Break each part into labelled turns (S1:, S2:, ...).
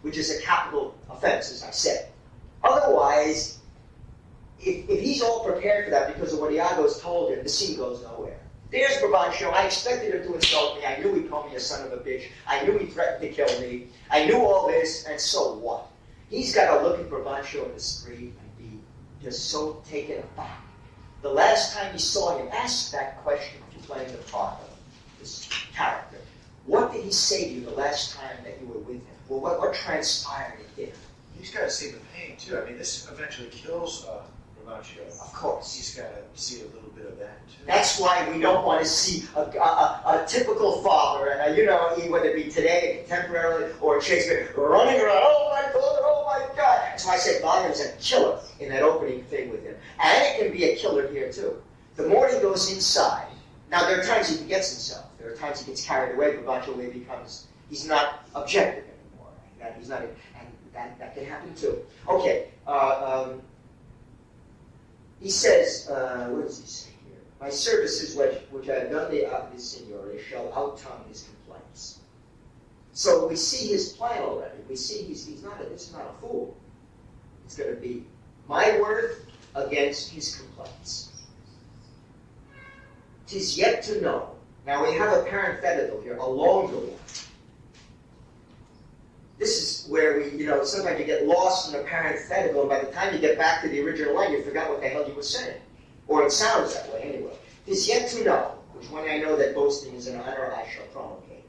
S1: which is a capital offense, as I said. Otherwise, if he's all prepared for that because of what Iago's told him, the scene goes nowhere. There's Brabantio. I expected him to insult me. I knew he called me a son of a bitch. I knew he threatened to kill me. I knew all this, and so what? He's got to look at Brabantio in the street and be just so taken aback. The last time he saw him, ask that question if you're playing the part of this character. What did he say to you the last time that you were with him? Well, what transpired in him?
S2: He's got to see the pain, too. I mean, this eventually kills Brabantio.
S1: Of course.
S2: He's got to see a little bit of that, too.
S1: That's why we don't want to see a typical father, and whether it be today, contemporarily, or Shakespeare, running around, oh my God, oh my God. That's why I said volume's a killer in that opening thing with him. And it can be a killer here, too. The more he goes inside, now there are times he forgets himself. There are times he gets carried away, Brabantio he's not objective anymore. That can happen, too. Okay, he says, what does he say here? My services, which I have done the Signore, shall out-tongue his complaints. So we see his plan already. We see this is not a fool. It's going to be my word against his complaints. 'Tis yet to know. Now we have a parenthetical here, a longer one. This is where we, sometimes you get lost in a parenthetical, and by the time you get back to the original line, you forgot what the hell you were saying. Or it sounds that way anyway. 'Tis yet to know, which when I know that boasting is an honor, I shall promulgate.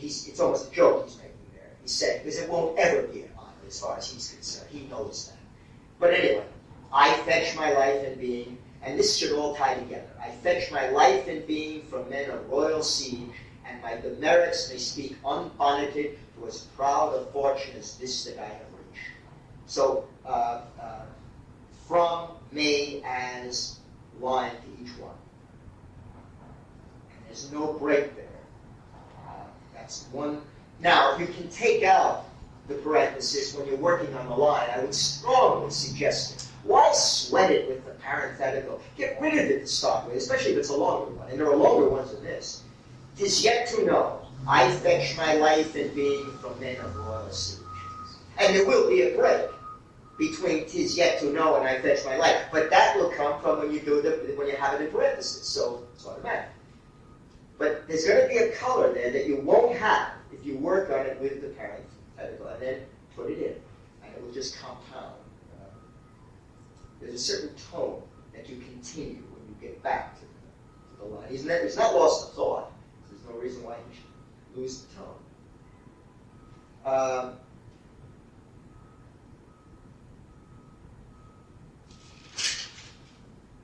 S1: It's almost a joke he's making there. He said, because it won't ever be an honor as far as he's concerned. He knows that. But anyway, I fetch my life and being, and this should all tie together. I fetch my life and being from men of royal siege, and my demerits may speak unbonneted to as proud a fortune as this that I have reached. So, from, may, as, line to each one. And there's no break there. That's one. Now, if you can take out the parenthesis when you're working on the line, I would strongly suggest it. Why sweat it with the parenthetical? Get rid of it to start with, especially if it's a longer one. And there are longer ones than this. 'Tis yet to know, I fetch my life and being from men of royal siege. And there will be a break between 'tis yet to know and I fetch my life. But that will come from when you have it in parentheses. So it's automatic. But there's going to be a color there that you won't have if you work on it with the parenthetical and then put it in. And it will just compound. There's a certain tone that you continue when you get back to the line. He's not lost the thought. There's no reason why he should lose the tone.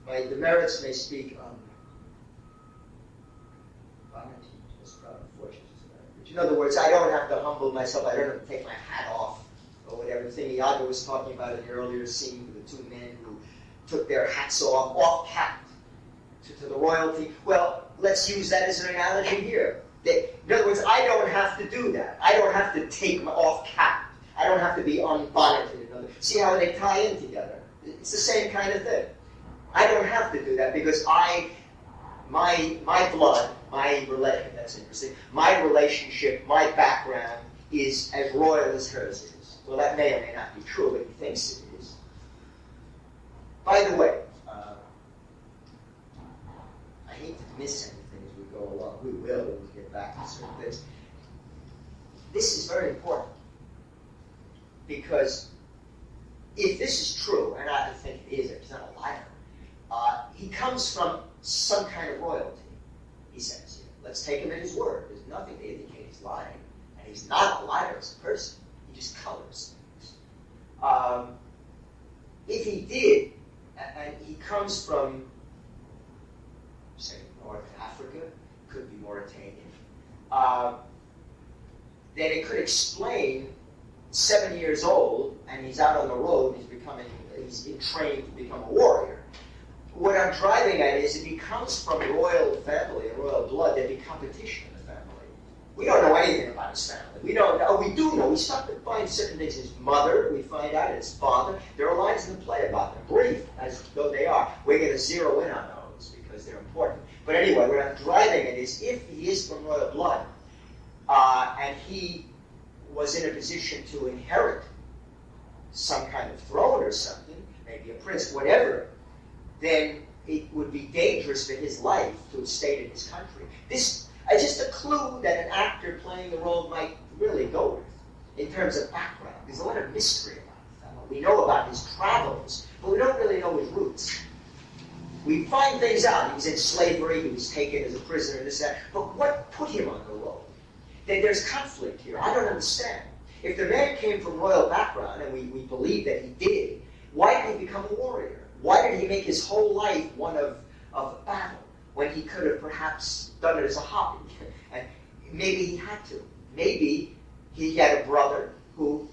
S1: My demerits may speak which in other words, I don't have to humble myself. I don't have to take my hat off or whatever. The thing Iago was talking about in the earlier scene with the two men who took their hats off-capped to the royalty. Well, let's use that as an analogy here. In other words, I don't have to do that. I don't have to take my off-capped. I don't have to be unbonneted. See how they tie in together? It's the same kind of thing. I don't have to do that because my blood, that's interesting, my relationship, my background is as royal as hers is. Well, that may or may not be true, but he thinks it is. By the way, I hate to miss anything as we go along. We will when we get back to certain things. This is very important because if this is true, and I think it is, he's not a liar, he comes from some kind of royalty, he says. Let's take him at his word. There's nothing to indicate he's lying. And he's not a liar as a person. He just colors things. If he did, and he comes from, say, North Africa, could be Mauritanian, then it could explain 7 years old, and he's out on the road, he's been trained to become a warrior. What I'm driving at is if he comes from a royal family, a royal blood, there'd be competition in the family. We don't know anything about his family. We do know. We start to find certain things. His mother, we find out, his father. There are lines in the play about them, brief as though they are. We're going to zero in on those because they're important. But anyway, what I'm driving at is if he is from royal blood, and he was in a position to inherit some kind of throne or something, maybe a prince, whatever, then it would be dangerous for his life to have stayed in his country. This is just a clue that an actor playing the role might really go with in terms of background. There's a lot of mystery about Othello. We know about his travels, but we don't really know his roots. We find things out. He was in slavery, he was taken as a prisoner, this, that. But what put him on the road? There's conflict here. I don't understand. If the man came from royal background, and we believe that he did, why did he become a warrior? Why did he make his whole life one of battle when he could have perhaps done it as a hobby? And maybe he had to. Maybe he had a brother who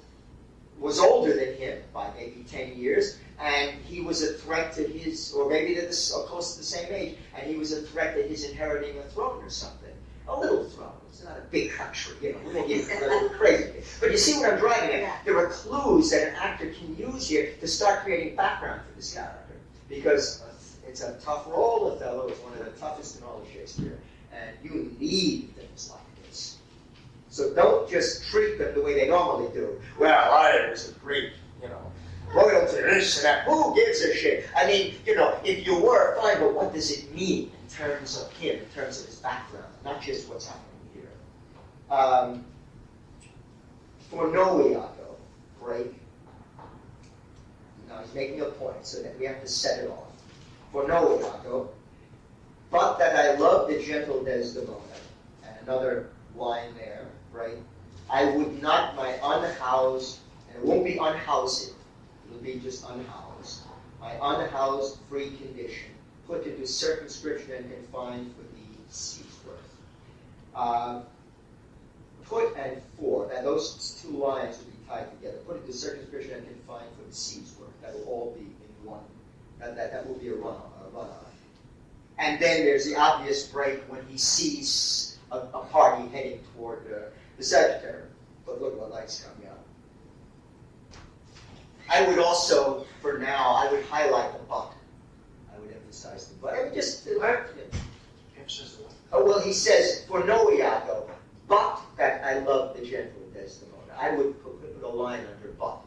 S1: was older than him by maybe 10 years, and he was a threat to his, or maybe they're close to the same age, and he was a threat to his inheriting a throne or something. A little throne. It's not a big country, you know. We're going to get a little crazy. But you see what I'm driving at? There are clues that an actor can use here to start creating background for this character. Because it's a tough role, Othello. It's one of the toughest in all of Shakespeare. And you need things like this. So don't just treat them the way they normally do. Well, I was a great, royalty, this and that. Who gives a shit? I mean, if you were, fine, but what does it mean in terms of him, in terms of his background, not just what's happening here? For no Iago, break. Now he's making a point, so that we have to set it off. For no Iago, but that I love the gentle Desdemona, and another line there, right? I would not my unhoused, and it won't be unhoused, it'll be just unhoused, my unhoused free condition, put into circumscription and confined for the sea's worth. Put and for, and those two lines will be tied together. Put into circumscription and confined for the sea's worth. That will all be in one. That will be a run-on. And then there's the obvious break when he sees a party heading toward the Sagittarius. But look what light's coming out. I would also, for now, I would highlight the but. I would emphasize the but. I would just
S2: Emphasis the what?
S1: Oh, well, he says, for no Iago, but that I love the gentle Desdemona. I would put a line under but.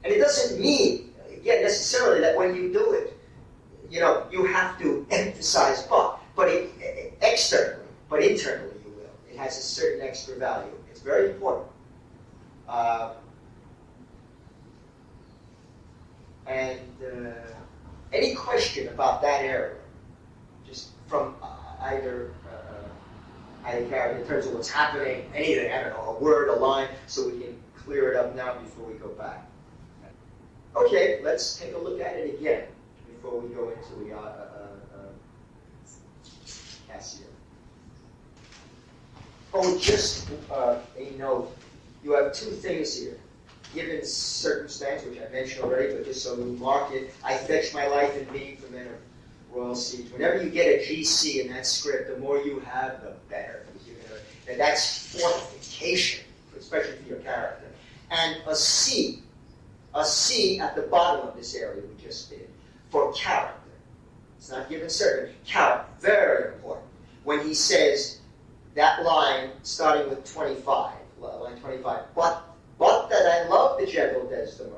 S1: And it doesn't mean, again, necessarily that when you do it, you have to emphasize but externally, but internally you will. It has a certain extra value. It's very important. Any question about that area, just from either character in terms of what's happening, anything, I don't know, a word, a line, so we can clear it up now before we go back. Okay, let's take a look at it again before we go into Cassio. Oh, just a note. You have two things here. Given circumstance, which I mentioned already, but just so we mark it, I fetch my life in being from men of royal siege. Whenever you get a GC in that script, the more you have, the better. And that's fortification, especially for your character. And a C at the bottom of this area we just did, for character. It's not given certain. Character, very important. When he says that line, starting with 25, line 25, but that I love the gentle Desdemona,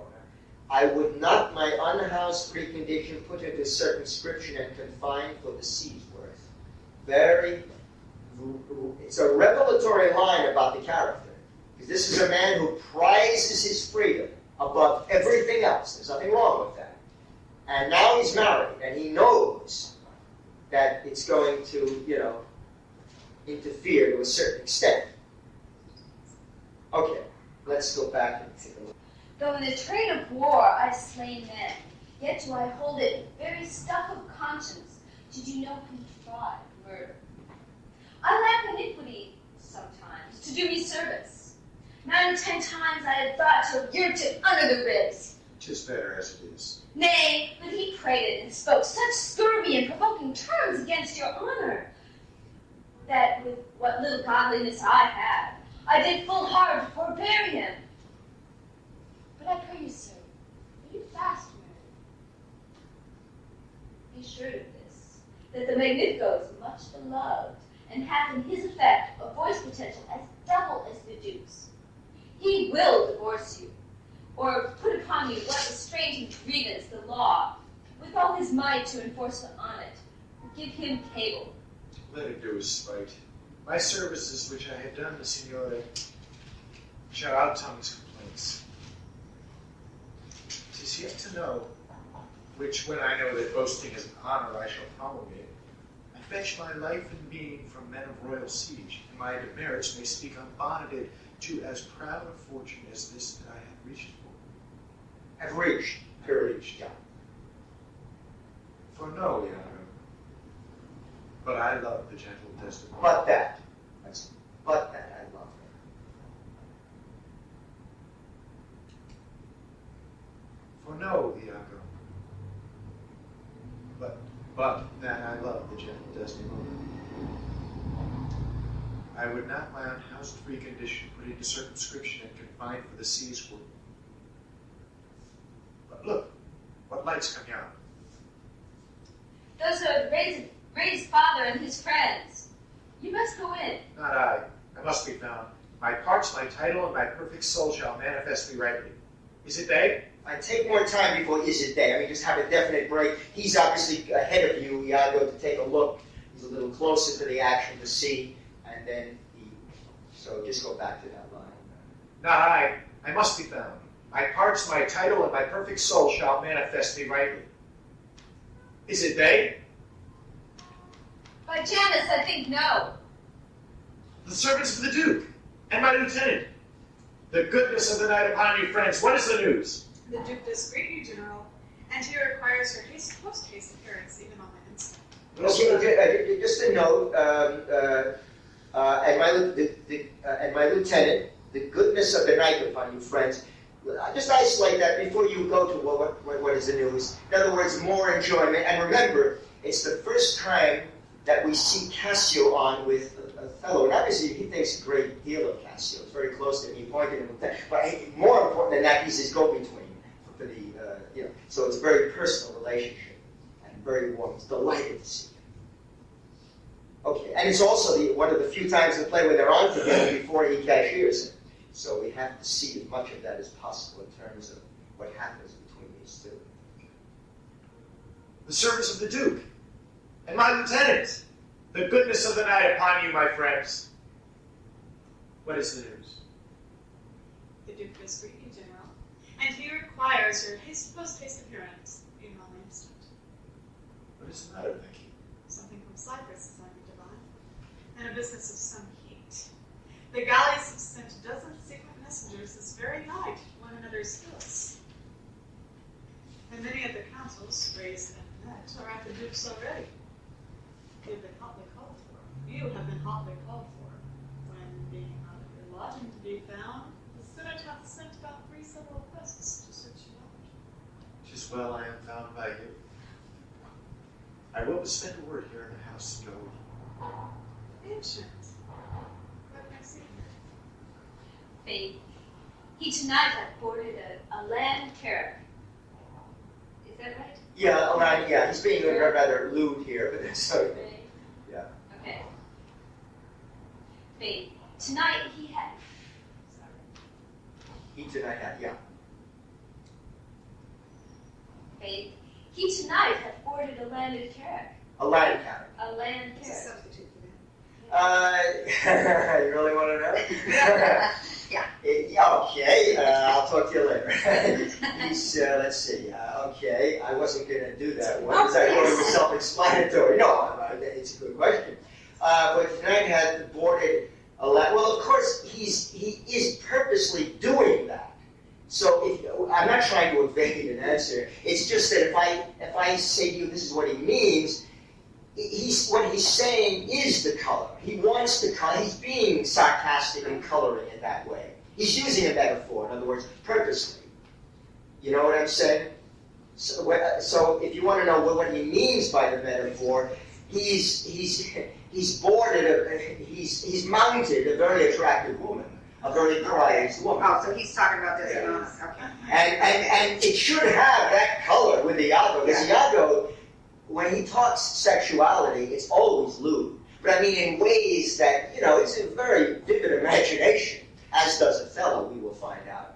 S1: I would not my unhoused precondition put into circumscription and confined for the sea's worth. It's a revelatory line about the character. Because this is a man who prizes his freedom above everything else. There's nothing wrong with that. And now he's married, and he knows that it's going to, interfere to a certain extent. Okay, let's go back and take a look.
S3: Though in the train of war I slay men, yet do I hold it very stuff of conscience to do no contrived murder. I lack iniquity sometimes to do me service. 9 or 10 times I had thought to have yerked it under the ribs.
S2: 'Tis better as it is.
S3: Nay, but he prated and spoke such scurvy and provoking terms against your honor, that with what little godliness I had, I did full hard to forbear him. But I pray you, sir, are you fast married? Be sure of this, that the Magnifico is much beloved, and hath in his effect a voice potential as double as the Duke's. He will divorce you, or put upon you what estranging grievance the law, with all his might to enforce on it, give him cable.
S2: Let him do his spite. My services which I have done to Signore shall outtongue his complaints. 'Tis yet to know, which when I know that boasting is an honor I shall promulgate, I fetch my life and being from men of royal siege, and my demerits may speak unbonneted to as proud a fortune as this that I have reached for.
S1: Have reached. Period. Yeah.
S2: For no, Iago, but I love the gentle Desdemona.
S1: But that. But that I love her.
S2: For no, Iago, but that I love the gentle Desdemona. I would not my unhoused free condition put into circumscription and confined for the seas were. But look, what lights come out.
S3: Those are Ray's father and his friends. You must go in.
S2: Not I. I must be found. My parts, my title, and my perfect soul shall manifest me rightly. Is it they?
S1: I take more time before is it day. I mean, just have a definite break. He's obviously ahead of you, Iago, to take a look. He's a little closer to the action to see, and then so just go back to that line.
S2: Not I. I must be found. My parts, my title, and my perfect soul shall manifest me rightly. Is it they?
S3: By Janus, I think no.
S2: The servants of the Duke, and my lieutenant. The goodness of the night upon you, friends. What is the news?
S4: The Duke does greet you, General, and he requires her post-haste appearance even on the instant.
S1: Okay, just a note, and my lieutenant, the goodness of the night upon you, friends. Just isolate that before you go to what is the news. In other words, more enjoyment. And remember, it's the first time that we see Cassio on with Othello. And obviously, he thinks a great deal of Cassio. It's very close to him. He pointed him. But more important than that, he's his go-between for the, So it's a very personal relationship and very warm. It's delighted to see him. Okay, and it's also one of the few times in the play where they're on together before he cashiers him. So we have to see as much of that as possible in terms of what happens between these two.
S2: The servants of the Duke, and my lieutenant. The goodness of the night upon you, my friends. What is the news?
S4: The Duke does greet you, General, and he requires your post-haste appearance even on the instant.
S2: What is the matter, Becky?
S4: Something from Cyprus is on your divine, and a business of some heat. The galleys have sent a dozen secret messengers this very night to one another's hills. And many of the councils, raised and met, are at the Duke's already. They've been hotly called for. You have been hotly called for. When being out of your lodging to be found, the Senate hath sent about 3 several requests to search you out.
S2: 'Tis well I am found by you. I will send a word here in the house to go.
S4: Ancient. What can I see here?
S3: Faith, he tonight hath boarded a land carrack. Is that right?
S1: Yeah, he's being rather lewd here, but that's okay.
S3: Right.
S1: Yeah.
S3: Okay. Faith, tonight he had. Sorry.
S1: He tonight had, yeah.
S3: Faith, he tonight hath boarded a landed carrack.
S1: A land carrot.
S3: A land
S4: It's a
S3: carrack.
S4: substitute for that.
S1: You really want to know? Yeah, okay, I'll talk to you later. Let's see. Okay, I wasn't going to do that one because I thought it was self-explanatory. No, it's a good question. But tonight had boarded a land. Well, of course, he is purposely doing that. So I'm not trying to evade an answer. It's just that if I say to you this is what he means, what he's saying is the color. He wants the color. He's being sarcastic and coloring it that way. He's using a metaphor, in other words, purposely. You know what I'm saying? So if you want to know what he means by the metaphor, he's mounted a very attractive woman, a very prized woman.
S5: Oh, so he's talking about Desdemona. Okay.
S1: And it should have that color with Iago, because Iago, when he talks sexuality, it's always lewd. But I mean in ways that, it's a very vivid imagination. as does Othello, we will find out.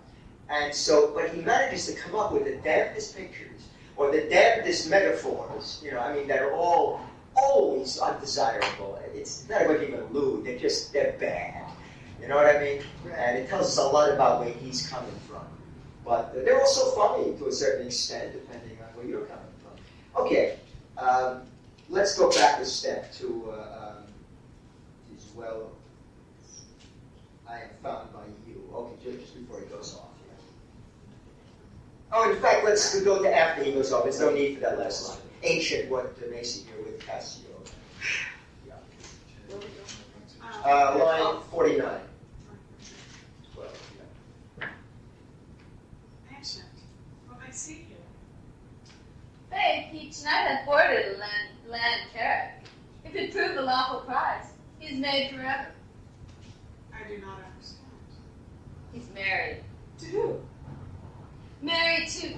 S1: And so, but he manages to come up with the damnedest pictures, or the damnedest metaphors, that are all always undesirable. It's not about even lewd, they're bad. You know what I mean? And it tells us a lot about where he's coming from. But they're also funny to a certain extent, depending on where you're coming from. Okay, let's go back a step to as well. I am found by you. Okay, just before he goes off. Oh, in fact, let's go to after he goes off. There's no need for that last line. Ancient, what Macy here with Cassio. Yeah. Line 49. 12, yeah.
S4: Ancient, what I see here.
S3: Faith, he tonight had boarded a land carrot. If it proved the lawful prize, he's made forever.
S4: I do not understand.
S3: He's married.
S4: To who?
S3: Married to...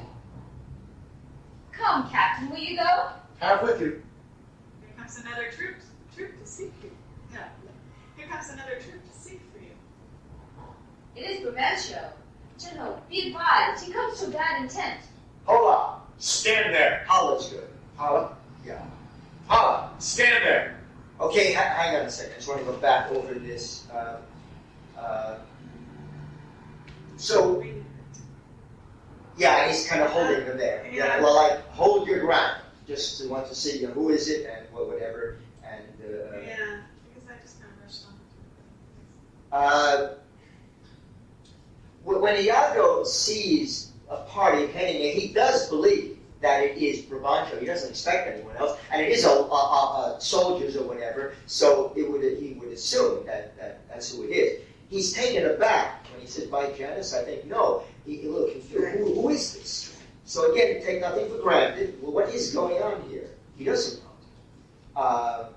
S3: Come, Captain, will you go?
S2: Have with you.
S4: Here comes another troop to seek you. Yeah. Here comes another troop to seek for you.
S3: It is Provencio. General, be advised, he comes to a bad intent.
S1: Hola.
S2: Stand there.
S1: Holla's good. Holla? Yeah.
S2: Holla, stand there.
S1: Okay, hang on a second. I just want to go back over this. So, yeah, he's kind of holding them there.
S4: Yeah.
S1: Well, like, hold your ground. Just want to see who is it and whatever. And
S4: Yeah, because I just kind of rushed on.
S1: When Iago sees a party heading in, he does believe that it is Brabantio. He doesn't expect anyone else, and it is a soldiers or whatever. So he would assume that that's who it is. He's taken aback when he says, "By Janus," I think no. He's a little confused. Who is this? So again, take nothing for granted. Well, what is going on here? He doesn't know.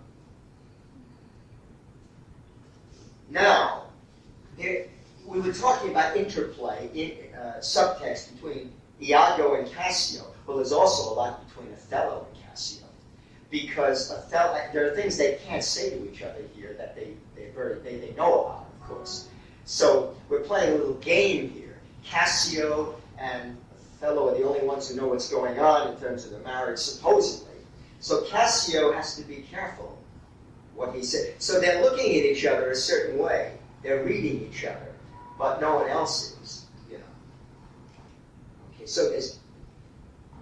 S1: Now, we were talking about interplay in subtext between Iago and Cassio. Well, there's also a lot between Othello and Cassio, because Othello, there are things they can't say to each other here that they know about, of course. So we're playing a little game here. Cassio and Othello are the only ones who know what's going on in terms of the marriage, supposedly. So Cassio has to be careful what he said. So they're looking at each other a certain way. They're reading each other, but no one else is, Okay, so there's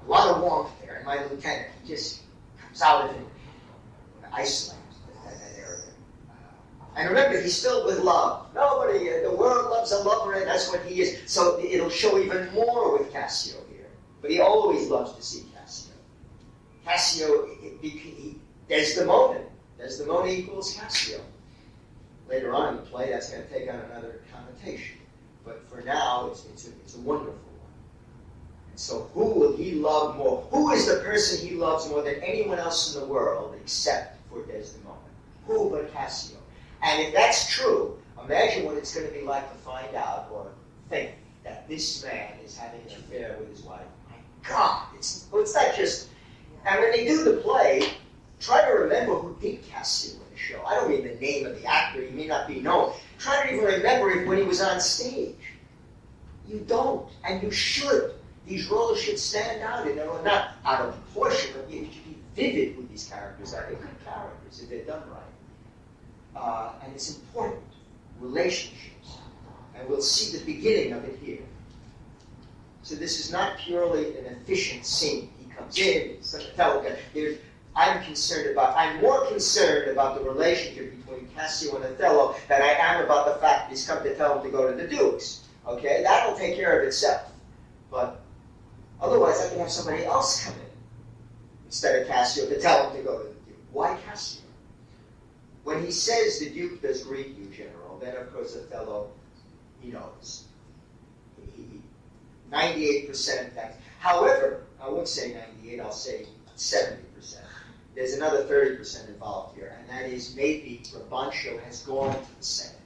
S1: a lot of warmth there, and my lieutenant, he just comes out of it, Iceland, that area. And remember, he's filled with love. Nobody, the world loves a lover, and that's what he is. So it'll show even more with Cassio here. But he always loves to see Cassio. Cassio, Desdemona. Desdemona equals Cassio. Later on in the play, that's going to take on another connotation. But for now, it's a wonderful one. And so who will he love more? Who is the person he loves more than anyone else in the world except for Desdemona? Who but Cassio? And if that's true, imagine what it's going to be like to find out or think that this man is having an affair with his wife. My God, it's not just... And when they do the play, try to remember who did Cassio in the show. I don't mean the name of the actor. He may not be known. Try to even remember it when he was on stage. You don't, and you should. These roles should stand out, not out of proportion, but you should be vivid with these characters. They're good characters if they're done right. And it's important. Relationships. And we'll see the beginning of it here. So this is not purely an efficient scene. He comes in, I'm more concerned about the relationship between Cassio and Othello than I am about the fact that he's come to tell him to go to the Duke's. Okay? That'll take care of itself. But otherwise, I can have somebody else come in instead of Cassio to tell him to go to the Duke. Why Cassio? When he says the Duke does greet you, General, then of course Othello, he knows. 98% thanks. However, I won't say 98, I'll say 70%. There's another 30% involved here, and that is maybe Brabantio has gone to the Senate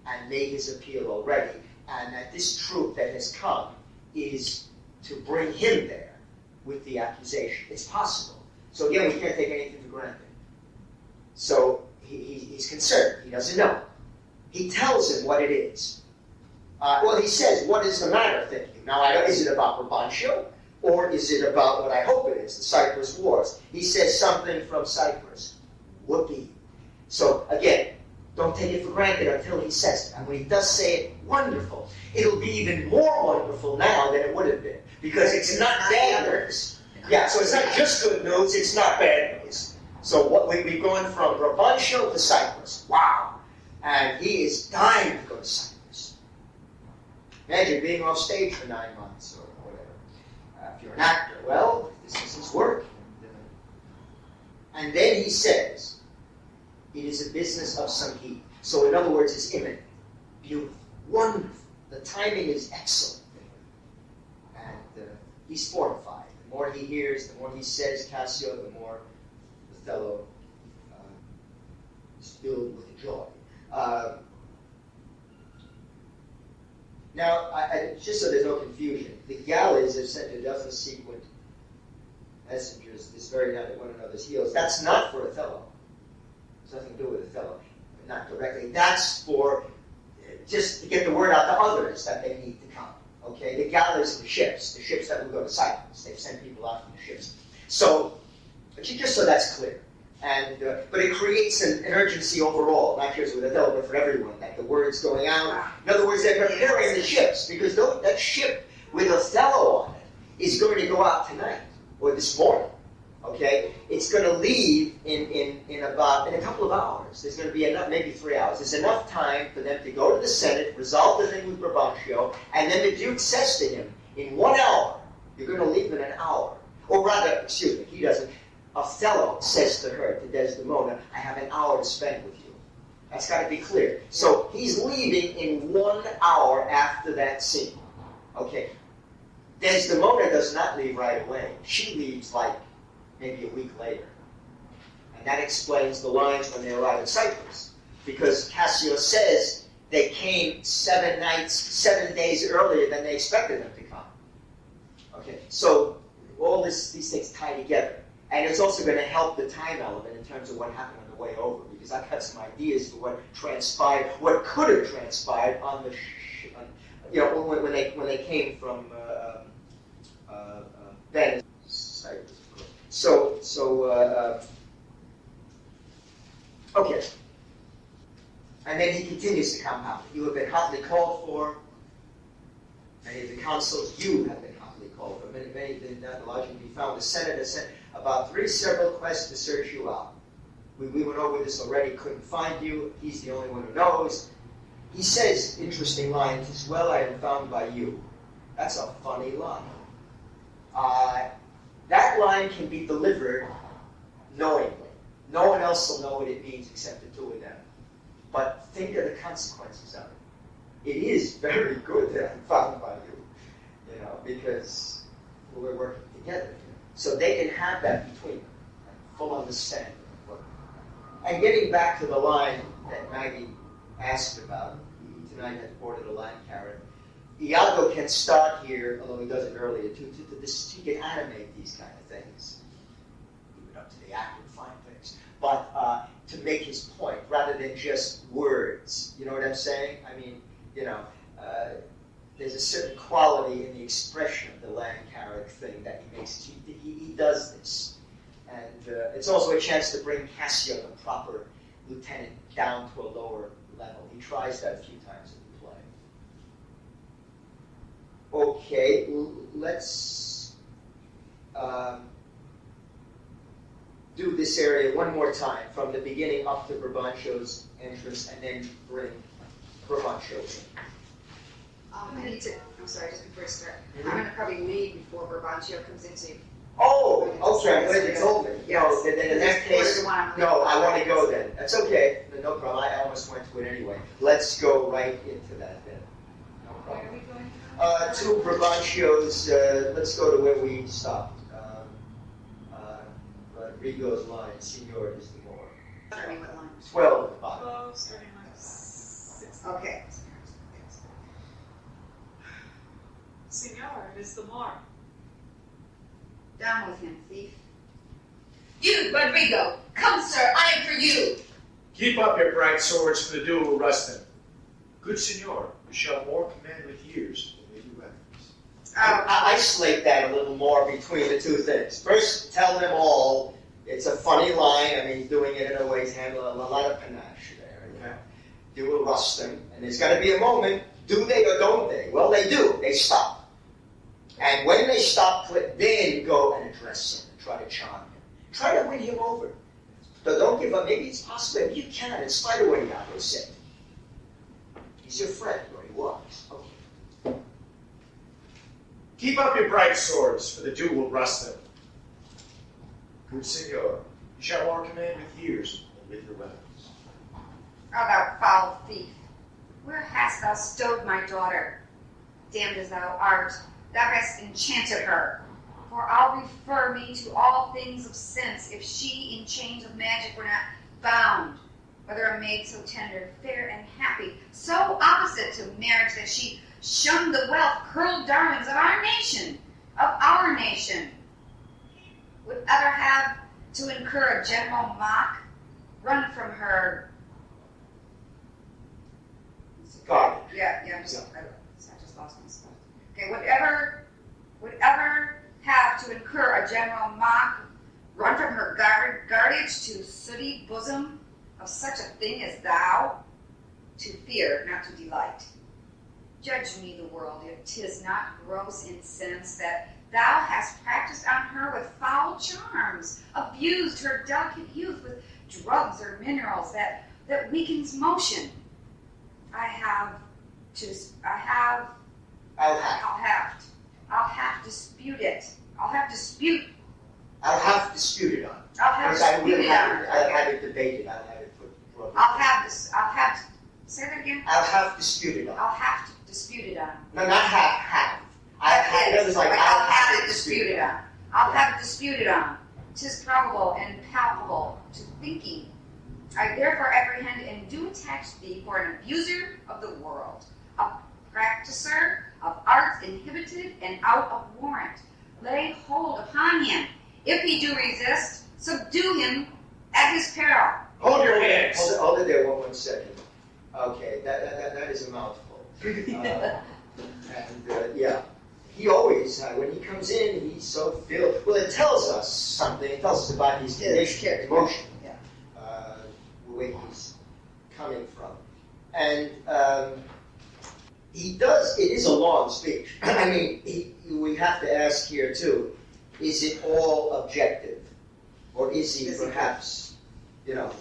S1: and made his appeal already, and that this troop that has come is to bring him there with the accusation. It's possible. So again, we can't take anything for granted. So he's concerned. He doesn't know. He tells him what it is. Well, he says, what is the matter, think you? Now, is it about Brabantio, or is it about what I hope it is, the Cyprus Wars? He says something from Cyprus. Whoopee. So, again, don't take it for granted until he says it. And when he does say it, wonderful. It'll be even more wonderful now than it would have been, because it's not bad news. Yeah, so it's not just good news, it's not bad news. So what we've gone from Brabantio to Cyprus. Wow. And he is dying to go to Cyprus. Imagine being off stage for 9 months or whatever. If you're an actor, well, this is his work. And then he says, it is a business of some heat. So in other words, it's imminent, beautiful, wonderful. The timing is excellent. And he's fortified. The more he hears, the more he says Cassio, the more Othello is filled with joy. Now, just so there's no confusion, the galleys have sent a dozen sequent messengers this very night at one another's heels. That's not for Othello. It's nothing to do with Othello, not directly. That's for just to get the word out to others that they need to come. Okay, the galleys are the ships that will go to Cyprus. They've sent people out from the ships. So, just so that's clear. And but it creates an urgency overall, not just with Othello, but for everyone, that the word's going out. In other words, they're preparing the ships, because that ship with Othello on it is going to go out tonight, or this morning. Okay? It's going to leave in a couple of hours. There's going to be enough, maybe 3 hours. There's enough time for them to go to the Senate, resolve the thing with Brabantio, and then the Duke says to him, in 1 hour, you're going to leave in an hour. Or rather, excuse me, he doesn't. Othello says to her, to Desdemona, I have an hour to spend with you. That's got to be clear. So he's leaving in 1 hour after that scene. Okay. Desdemona does not leave right away. She leaves like maybe a week later. And that explains the lines when they arrive in Cyprus. Because Cassio says they came 7 days earlier than they expected them to come. Okay. So all these things tie together. And it's also going to help the time element in terms of what happened on the way over, because I've got some ideas for what transpired, what could have transpired on the, when they came from Venice. Okay. And then he continues to compound. You have been hotly called for. Many of the consuls, you have been hotly called for. Many did not lodging be found. The Senate has sent about 3 several quests to search you out. We went over this already, couldn't find you. He's the only one who knows. He says, interesting line, "'Tis well I am found by you." That's a funny line. That line can be delivered knowingly. No one else will know what it means except the two of them. But think of the consequences of it. It is very good that I'm found by you, because we're working together. So they can have that between them, full understanding. And getting back to the line that Maggie asked about, he tonight had boarded a line carrier. Iago can start here, although he does it earlier, he can animate these kind of things. Leave it up to the actor to find things. But to make his point, rather than just words. You know what I'm saying? I mean, there's a certain quality in the expression of the Lancarrick thing that he makes. He does this. And it's also a chance to bring Cassio, the proper lieutenant, down to a lower level. He tries that a few times in the play. Okay, let's do this area one more time, from the beginning up to Brabantio's entrance, and then bring Brabantio in.
S5: I'm sorry, just before I start. I'm going to probably leave before Brabantio comes into.
S1: Oh, okay, I'm glad you told me.
S5: Yes.
S1: No, then in that case,
S5: No,
S1: I want to go then. That's okay, no problem. I almost went to it anyway. Let's go right into that then. No problem.
S4: Where are we going?
S1: To Brabantio's, let's go to where we stopped. Rodrigo's line, Signor is the more.
S5: Starting with line.
S1: 12 at the bottom.
S4: 12, starting like 6.
S5: Okay.
S4: Signor, it is the more.
S5: Down with him, thief.
S3: You, Rodrigo! Come, sir, I am for you!
S2: Keep up your bright swords, for the duel will rust them. Good signor, You shall more command with years than with your weapons.
S1: I isolate that a little more between the two things. First, tell them all. It's a funny line. I mean, he's doing it in a way to handle a lot of panache there. You know? You will rust them, and there's got to be a moment. Do they or don't they? Well, they do. They stop. And when they stop, then go and address him and try to charm him. Try to win him over. But don't give up. Maybe it's possible. Maybe you can, in spite of what Iago said. He's your friend, or he was. Okay.
S2: Keep up your bright swords, for the dew will rust them. Good senor, you shall more command with years than with your weapons.
S5: O thou foul thief, where hast thou stowed my daughter? Damned as thou art, thou hast enchanted her. For I'll refer me to all things of sense, if she in chains of magic were not bound. Whether a maid so tender, fair, and happy, so opposite to marriage that she shunned the wealth, curled darlings of our nation, would ever have to incur a general mock, run from her.
S1: Garbage.
S5: Yeah, I just lost my spot. Okay, would ever have to incur a general mock, run from her guardage to sooty bosom of such a thing as thou, to fear, not to delight. Judge me the world, if 'tis not gross in sense that thou hast practiced on her with foul charms, abused her delicate youth with drugs or minerals that weakens motion. I'll have dispute it. I'll have disputed on.
S1: I'll have
S5: disputed on.
S1: it debated.
S5: Say that again.
S1: I'll have disputed on.
S5: I'll have to dispute it on.
S1: No, not have. I'll have it disputed on.
S5: I'll have it disputed on. 'Tis probable and palpable to thinking. I therefore apprehend and do attach thee for an abuser of the world, a practicer of arts inhibited and out of warrant. Lay hold upon him. If he do resist, subdue him at his peril.
S2: Hold your hands.
S1: Hold it there 1 second. Okay, that is a mouthful. Yeah, he always, when he comes in, he's so filled. Well, it tells us something. It tells us about his condition, emotion, where he's coming from. And he does, it is a long speech. I mean, we have to ask here, too, is it all objective? Or is he perhaps,
S5: Yeah.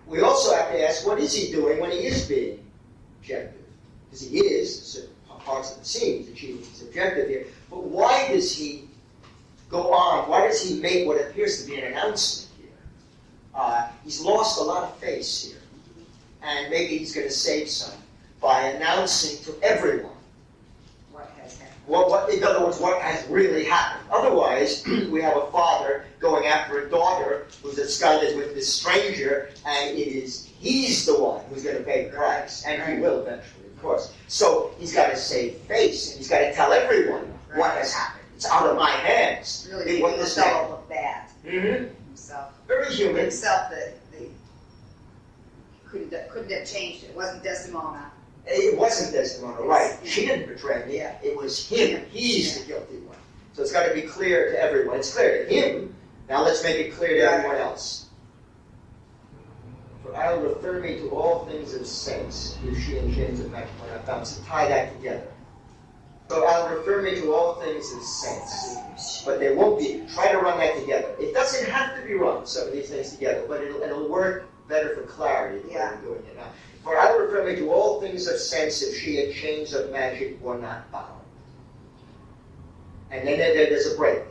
S1: We also have to ask, what is he doing when he is being objective? Because he is, certain parts of the scene, he's achieving his objective here. But why does he go on? Why does he make what appears to be an announcement here? He's lost a lot of face here. And maybe he's going to save some by announcing to everyone
S5: What has happened.
S1: In other words, what has really happened. Otherwise, we have a father going after a daughter who's absconded with this stranger, and he's the one who's going to pay the price, and he will eventually, of course. So he's got to save face, and he's got to tell everyone what has happened. It's out of my hands.
S5: Really making himself look bad.
S1: Mm-hmm.
S5: Himself.
S1: Very human.
S5: Himself that couldn't have changed it. It wasn't Desdemona.
S1: It wasn't Desdemona, right? She didn't betray me.
S5: Yeah.
S1: It was him. He's the guilty one. So it's got to be clear to everyone. It's clear to him. Now let's make it clear to everyone else. For I'll refer me to all things of sense, if she intends of magic when I found to tie that together. So I'll refer me to all things of sense. But there won't be. Try to run that together. It doesn't have to be run, some of these things together, but it'll work better for clarity than we're doing it now. For I will refer me to all things of sense if she in chains of magic were not bound. And then there's a break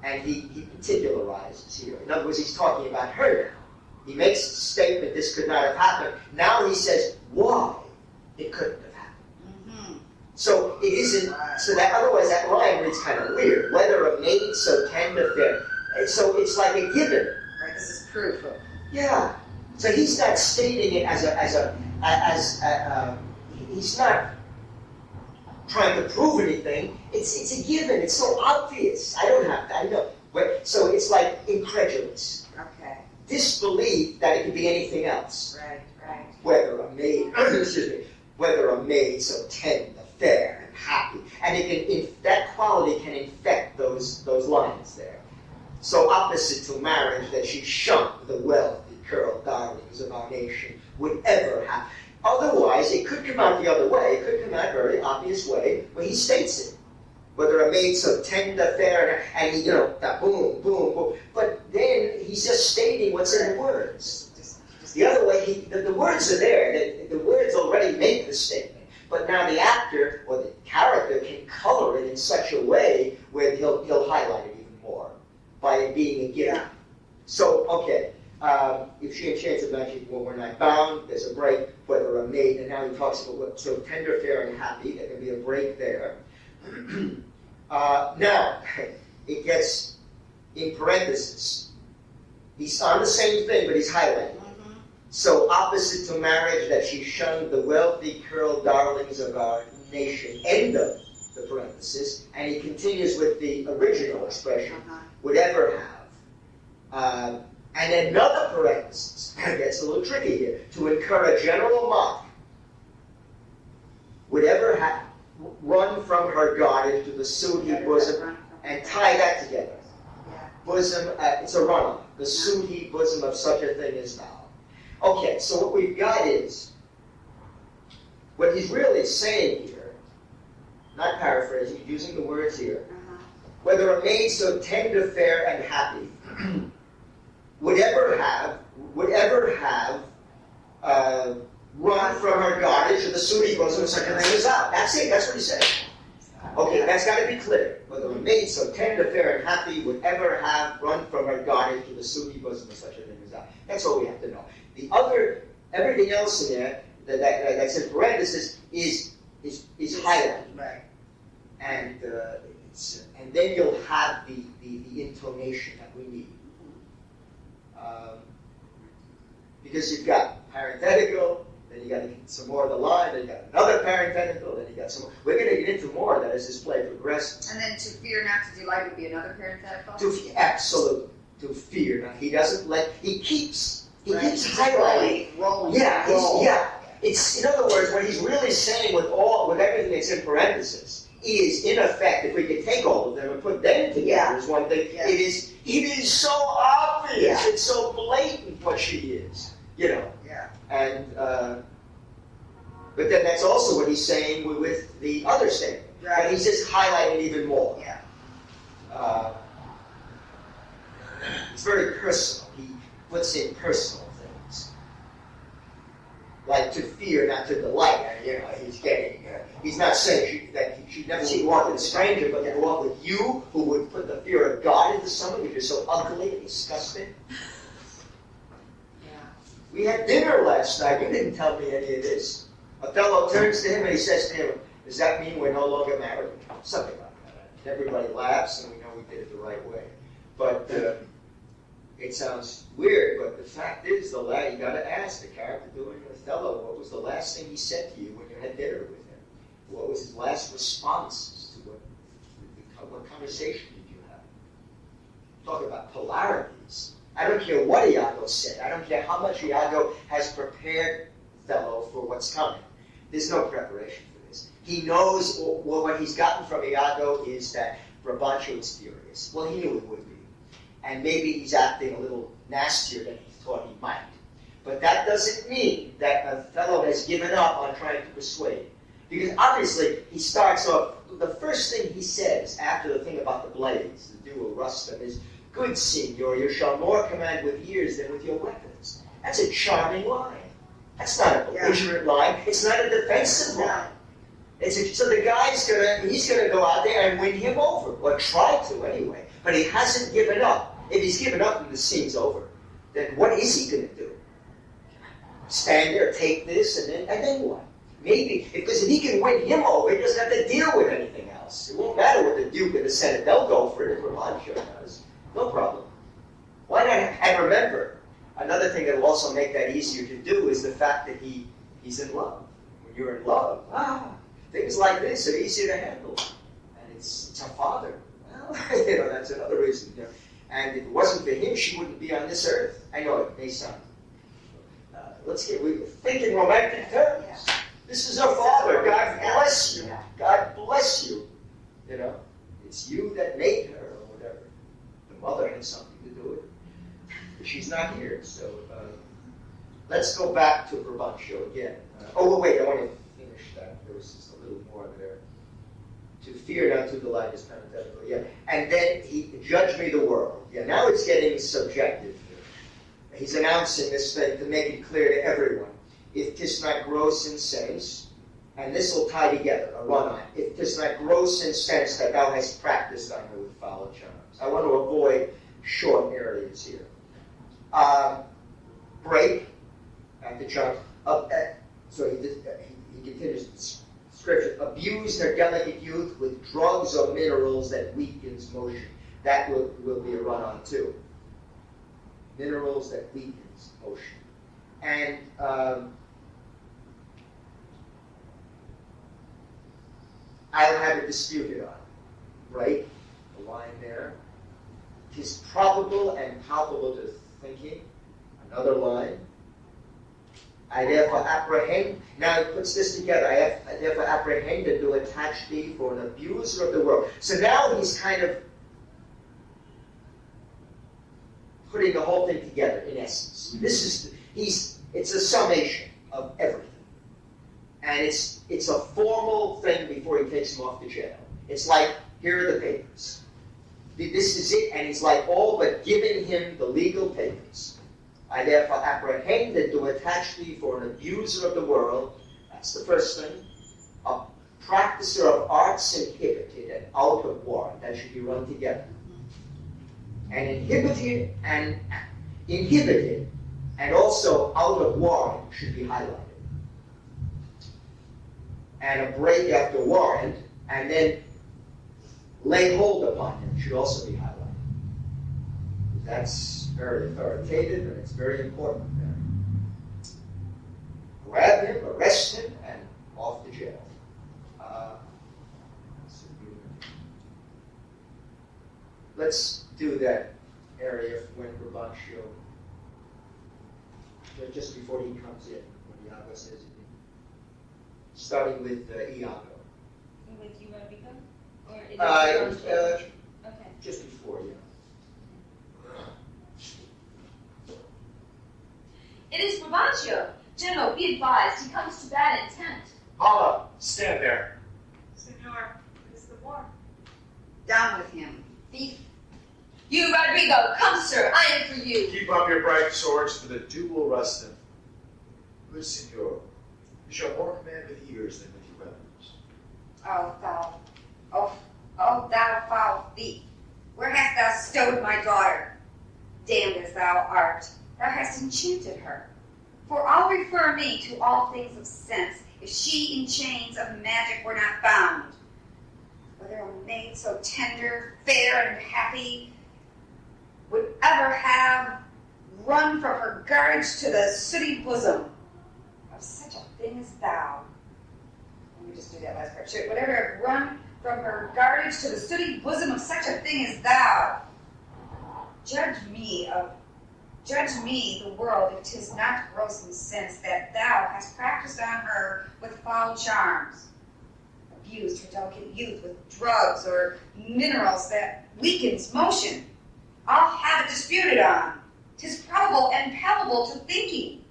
S1: there. And he particularizes here. In other words, he's talking about her now. He makes the statement, this could not have happened. Now he says, why it couldn't have happened.
S5: Mm-hmm.
S1: So it isn't, so that otherwise that line reads kind of weird. Whether a maid so tender fair. And so it's like a given.
S5: Right, this is proof of.
S1: Yeah. So he's not stating it he's not trying to prove anything. It's a given. It's so obvious. I know. So it's like incredulous.
S5: Okay.
S1: Disbelief that it could be anything else.
S5: Right.
S1: whether a maid, excuse me, whether a maid so tender, fair, and happy. And it can, that quality can infect those lines there. So opposite to marriage, that she shunned the wealthy, curled darlings of our nation would ever have. Otherwise, it could come out the other way. It could come out a very obvious way where he states it. Whether a maid so tender, fair, and he, that boom, boom, boom. But then he's just stating what's in the words. The other way, the words are there. The words already make the statement. But now the actor or the character can color it in such a way where he'll highlight it even more by it being a given.
S5: Yeah.
S1: So, okay. If she enchants a magic when we're not bound, there's a break, whether a maid, and now he talks about what, so tender, fair, and happy, there can be a break there. Now, it gets in parentheses. He's on the same thing, but he's highlighting. So opposite to marriage, that she shunned the wealthy, curled darlings of our nation. End of the parenthesis. And he continues with the original expression, would ever have. And another parenthesis, it gets a little tricky here, to incur a general mock, would ever have run from her garden to the sooty bosom, and tie that together. Bosom, it's a run-on, the sooty bosom of such a thing as thou. Okay, so what we've got is, what he's really saying here, not paraphrasing, using the words here, whether a maid so tender, fair, and happy would ever have run from her garden to the sooty bosom of such a thing as thou. That's it, that's what he said. Okay, that's got to be clear. Whether a maid so tender, fair, and happy would ever have run from her garden to the sooty bosom of such a thing as thou. That's all we have to know. The other, everything else in there that's in parentheses is highlighted.
S5: Right.
S1: And then you'll have the intonation that we need. Because you've got parenthetical, then you got some more of the line, then you got another parenthetical, then you got some more. We're going to get into more of that as this play progresses.
S5: And then to fear not to delight would be another parenthetical?
S1: Absolutely. To fear not. He doesn't let, he keeps
S5: highlighting. Rolling.
S1: It's, in other words, what he's really saying with everything that's in parentheses is, in effect, if we could take all of them and put them together as one thing, it is so obvious, it's so blatant what she is, Yeah. And, but then that's also what he's saying with the other statement.
S5: Right.
S1: But he's just highlighting even more.
S5: Yeah.
S1: It's very personal. He puts in personal things. Like to fear, not to delight. He's getting, he's not saying that she'd never walk with a stranger, but to walk with you, who would put the fear of God into someone because you're so ugly and disgusting. We had dinner last night. You didn't tell me any of this. Othello turns to him and he says to him, does that mean we're no longer married? Something like that. And everybody laughs and we know we did it the right way. But it sounds weird, but the fact is, you got to ask the character doing Othello, what was the last thing he said to you when you had dinner with him? What was his last responses to what conversation did you have? Talk about polarities. I don't care what Iago said. I don't care how much Iago has prepared Othello for what's coming. There's no preparation for this. He knows what he's gotten from Iago is that Brabantio is furious. Well, he knew it would be. And maybe he's acting a little nastier than he thought he might. But that doesn't mean that Othello has given up on trying to persuade. Because obviously, he starts off, the first thing he says after the thing about the blades, the duo rustum, is, good Signor, you shall more command with ears than with your weapons. That's a charming line. That's not a belligerent line. It's not a defensive line. So the guy's he's gonna go out there and win him over, or try to anyway. But he hasn't given up. If he's given up and the scene's over, then what is he gonna do? Stand there, take this, and then what? Maybe, because if he can win him over, he doesn't have to deal with anything else. It won't matter what the Duke and the Senate, they'll go for it if Brabantio does. No problem. Why not? And remember, another thing that will also make that easier to do is the fact that he's in love. When you're in love, things like this are easier to handle. And it's a father. Well, that's another reason. And if it wasn't for him, she wouldn't be on this earth. I know it may sound we're thinking romantic terms.
S5: Yeah.
S1: This is our father. God bless you. God bless you. You know, it's you that made her or whatever. The mother had something to do with it. But she's not here, so let's go back to Brabantio again. Wait, I want to finish that. There was just a little more there. To fear, not to delight is parenthetical. Yeah, and then he judge me the world. Yeah, now it's getting subjective. He's announcing this thing to make it clear to everyone. If 'tis not gross in sense, and this will tie together, a run-on. If 'tis not gross in sense that thou hast practiced on her with foul charms. I want to avoid short areas here. Break at the charms. So he continues the scripture. Abuse her delicate youth with drugs or minerals that weakens motion. That will be a run-on too. Minerals that weakens motion. And I'll have it disputed on, right? The line there. 'Tis probable and palpable to thinking. Another line. I therefore apprehend. Now he puts this together. I therefore apprehend and do attach thee for an abuser of the world. So now he's kind of putting the whole thing together in essence. It's a summation of everything. And it's a formal thing before he takes him off to jail. It's like, here are the papers. This is it, and he's like all but giving him the legal papers. I therefore apprehend and do attach thee for an abuser of the world. That's the first thing. A practicer of arts inhibited and out of warrant. That should be run together. And inhibited and also out of warrant should be highlighted. And a break after warrant, and then lay hold upon him should also be highlighted. That's very authoritative and it's very important there. Grab him, arrest him, and off to jail. Let's do that area when Brabantio, just before he comes in, when Iago says it. Starting with Iago.
S3: With you, Rodrigo? Or is
S1: Okay. Just before, yeah.
S3: It is Brabantio. General, be advised, he comes to bad intent.
S2: Paula, stand there.
S4: Senor, it is the war.
S5: Down with him. Thief.
S3: You, Rodrigo, come, sir, I am for you.
S2: Keep up your bright swords, for the dew will rust them. Good senor, you shall more command with ears than with your weapons.
S5: Oh, thou foul thief, where hast thou stowed my daughter? Damned as thou art, thou hast enchanted her. For I'll refer me to all things of sense, if she in chains of magic were not bound. Whether a maid so tender, fair, and happy would ever have run from her guards to the sooty bosom of such a thing as thou. Let me just do that last part. Should whatever have run from her guardage to the sooty bosom of such a thing as thou. Judge me, the world, if 'tis not gross in sense that thou hast practiced on her with foul charms, abused her delicate youth with drugs or minerals that weakens motion. I'll have it disputed on. 'Tis probable and palpable to thinking.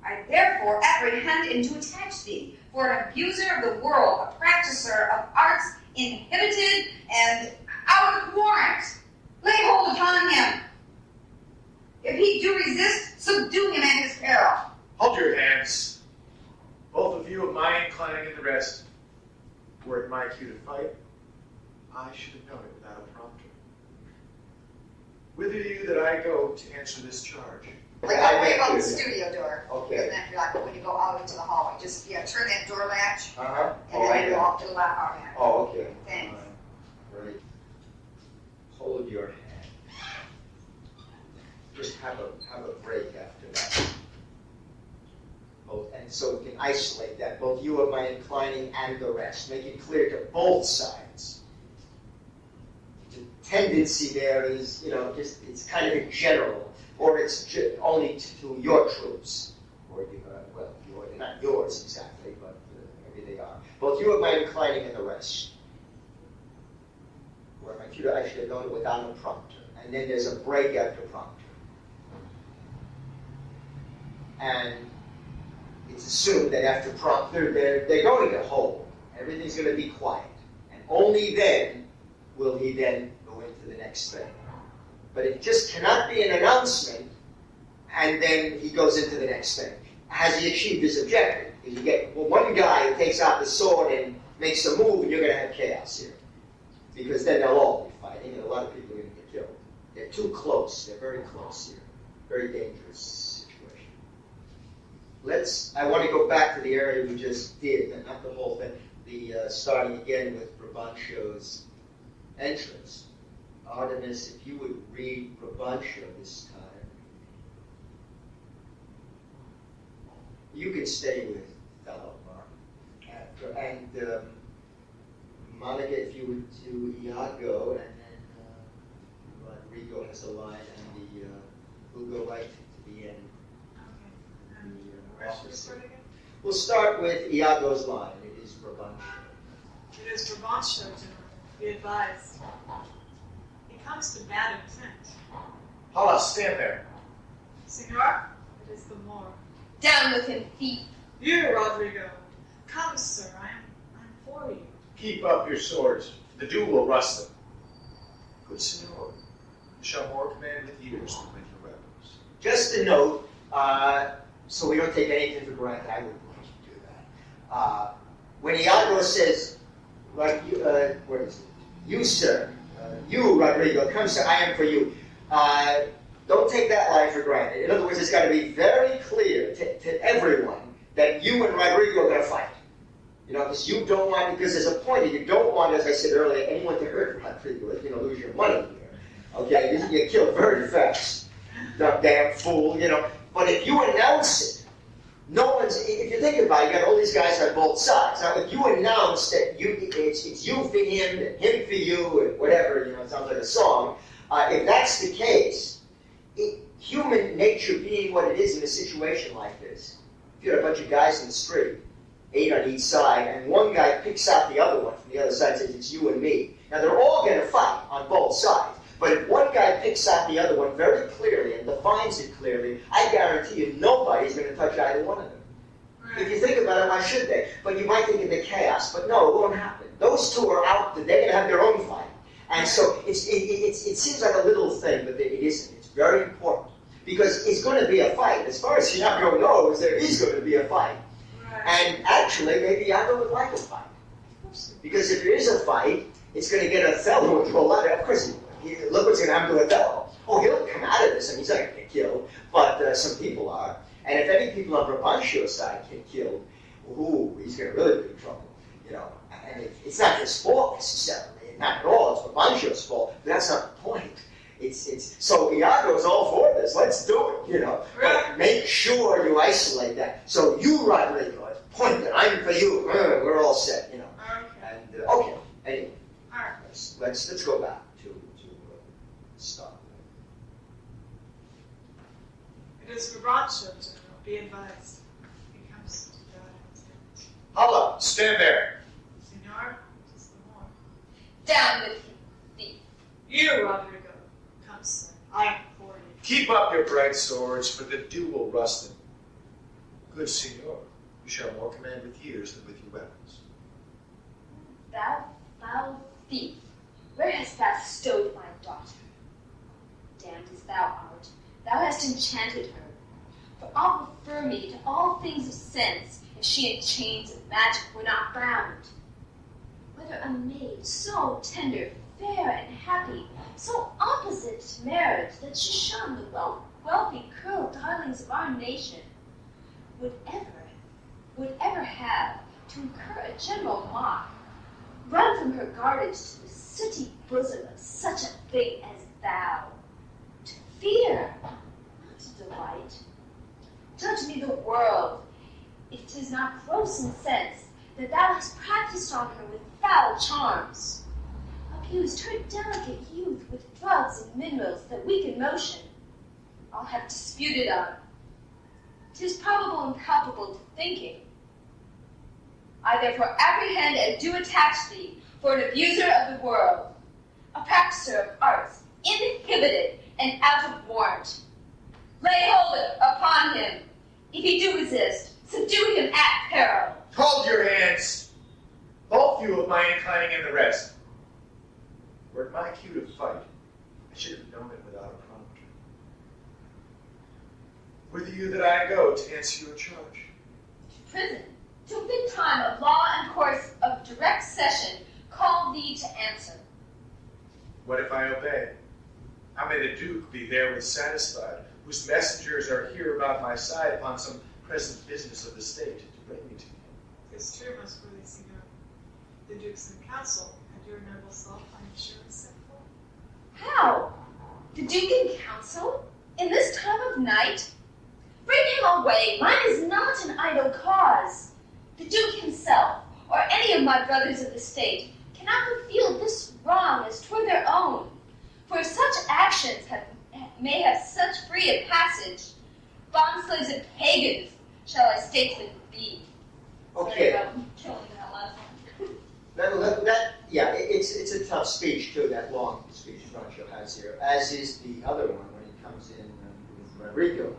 S5: I therefore apprehend and do attach thee for an abuser of the world, a practicer of arts inhibited and out of warrant. Lay hold upon him. If he do resist, subdue him at his peril.
S2: Hold your hands. Both of you of my inclining and the rest. Were it my cue to fight, I should have known it without a prompter. Whither you that I go to answer this charge?
S5: Like all the way about the studio door.
S1: Okay.
S5: And then you're like, when you go out into the hallway, just turn that door latch,
S1: Uh-huh.
S5: and then you go up to the left arm.
S1: Oh, okay.
S5: Thanks.
S1: Great. Hold your hand. Just have a break after that. Both, and so we can isolate that. Both you of my inclining and the rest. Make it clear to both sides. The tendency there is, just it's kind of in general, or it's only to your troops, or they're not yours exactly, but maybe they are. Both you and my inclining and the rest. Where my tutor actually known it without a prompter. And then there's a break after prompter. And it's assumed that after prompter, they're going to hold. Everything's going to be quiet. And only then will he then go into the next thing. But it just cannot be an announcement, and then he goes into the next thing. Has he achieved his objective? If you get one guy who takes out the sword and makes a move, and you're going to have chaos here. Because then they'll all be fighting, and a lot of people are going to get killed. They're too close. They're very close here. Very dangerous situation. I want to go back to the area we just did, and not the whole thing. Starting again with Brabantio's entrance. Artemis, if you would read Brabantio this time. You can stay with Othello, Mark. And Monica, if you would do Iago, and then Rodrigo has a line, and we'll go right to the end.
S4: Okay. And where should we start again?
S1: We'll start with Iago's line. It is Brabantio.
S4: It is Brabantio, General. Be advised. He comes to bad intent.
S2: Hala, stand there.
S4: Signor, it is the Moor.
S3: Down with him, thief.
S4: You, Rodrigo. Come, sir, I'm for you.
S2: Keep up your swords. The dew will rust them. Good Signor, you shall more command with ears than with your weapons.
S1: Just a note, so we don't take anything for granted. I wouldn't want you to do that. When Iago says, like, where is it? You, sir, you, Rodrigo, come, sir, I am for you. Don't take that line for granted. In other words, it's got to be very clear to everyone that you and Rodrigo are going to fight. You know, because you don't want, because there's a point, you don't want, as I said earlier, anyone to hurt Rodrigo, lose your money here. Okay, you get killed very fast. The damn fool, But if you announce it, no one's, if you think about it, you got all these guys on both sides. Now, if you announce that it's you for him, and him for you, and whatever, it sounds like a song, if that's the case, human nature being what it is in a situation like this, if you had a bunch of guys in the street, 8 on each side, and one guy picks out the other one from the other side and says, it's you and me. Now, they're all going to fight on both sides. But if one guy picks out the other one very clearly and defines it clearly, I guarantee you nobody's going to touch either one of them. Right. If you think about it, why should they? But you might think of the chaos. But no, it won't happen. Those two are out. They're going to have their own fight. And so it seems like a little thing, but it isn't. It's very important. Because it's going to be a fight. As far as Iago knows, there is going to be a fight. Right. And actually, maybe Iago would like a fight. Because if there is a fight, it's going to get Othello into a lot of... Of course, look what's going to happen to Othello. Oh, he'll come out of this, and he's not going to get killed, but some people are. And if any people on Brabantio's side get killed, he's going to really be in trouble. And it's not his fault necessarily, not at all. It's Brabantio's fault, but that's not the point. So Iago's all for this. Let's do it, But make sure you isolate that. So you, Rodrigo, point that I'm for you. We're all set, Okay. And okay. Anyway,
S4: all right.
S1: Let's go back to start.
S4: It is Brabantio, General. Be advised. He comes to bad intent.
S2: Hala, stand there.
S4: Signor, it is the Moor.
S3: Down with him, thief.
S4: You, Rodrigo. Come, sir. I am for you.
S2: Keep up your bright swords, for the dew will rust them. Good Signor, you shall more command with ears than with your weapons.
S3: Thou foul thief, where hast thou stowed my daughter? Damned as thou art, thou hast enchanted her. For I'll refer me to all things of sense, if she in chains of magic were not bound. Whether a maid so tender, fair, and happy, so opposite to marriage that she shunned the wealthy curled darlings of our nation, would ever have to incur a general mock, run from her guardage to the sooty bosom of such a thing as thou, to fear, not to delight. Judge me the world, if 'tis not gross in sense that thou hast practiced on her with foul charms, abused her delicate youth with drugs and minerals that weaken motion. I'll have disputed on. 'tis probable and palpable to thinking. I therefore apprehend and do attach thee for an abuser of the world, a practicer of arts, inhibited and out of warrant. Lay hold upon him. If he do resist, subdue him at peril.
S2: Hold your hands, both you of my inclining and the rest. Were it my cue to fight, I should have known it without a prompter. Whither you that I go to answer your charge?
S3: To prison, to a fit time of law and course of direct session, call thee to answer.
S2: What if I obey? How may the Duke be therewith satisfied, whose messengers are here about my side upon some present business of the state to bring me to him?
S4: It's true, most worthy Signor. The Dukes in council, and your noble self, I am sure, is set forth.
S3: How? The Duke in council? In this time of night? Bring him away. Mine is not an idle cause. The Duke himself, or any of my brothers of the state, cannot but feel this wrong as toward their own. For if such actions may have such free a passage, bond slaves and pagans shall our statesmen be.
S1: Okay.
S3: Sorry about killing that last one.
S1: It's a tough speech too, that long speech Rancho has here, as is the other one when he comes in with Rodrigo.